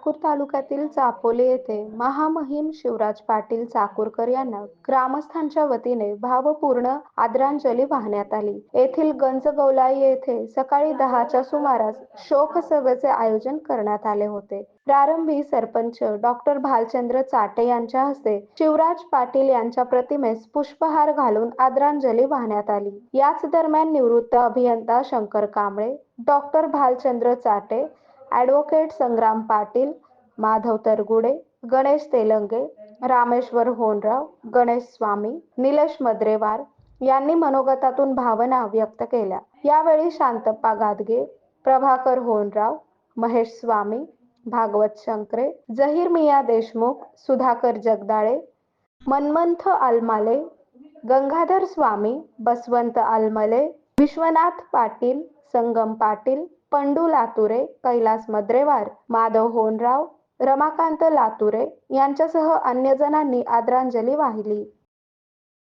लातूर तालुक्यातील चापोली येथे महामहिम शिवराज पाटील चाकूरकर यांना ग्रामस्थांच्या वतीने भावपूर्ण आदरांजली वाहण्यात आली। येथील गंजगौलाई येथे सकाळी 10च्या सुमारास शोक सभेचे आयोजन करण्यात आले होते। प्रारंभी सरपंच डॉक्टर भालचंद्र चाटे यांच्या हस्ते शिवराज पाटील यांच्या प्रतिमेस पुष्पहार घालून आदरांजली वाहण्यात आली। याच दरम्यान निवृत्त अभियंता शंकर कांबळे, डॉक्टर भालचंद्र चाटे, ॲडव्होकेट संग्राम पाटील, माधव तरगुडे, गणेश तेलंगे, रामेश्वर होनराव, गणेश स्वामी, निलेश मद्रेवार यांनी मनोगतातून भावना व्यक्त केल्या। यावेळी शांतप्पा गादगे, प्रभाकर होनराव, महेश स्वामी, भागवत शंकरे, जहीर मिया देशमुख, सुधाकर जगदाळे, मन्मथ आलमाले, गंगाधर स्वामी, बसवंत आलमले, विश्वनाथ पाटील, संगम पाटील, पंडू लातुरे, कैलास मद्रेवार, माधव होनराव, रमाकांत लातुरे यांच्यासह अन्य जणांनी आदरांजली वाहिली।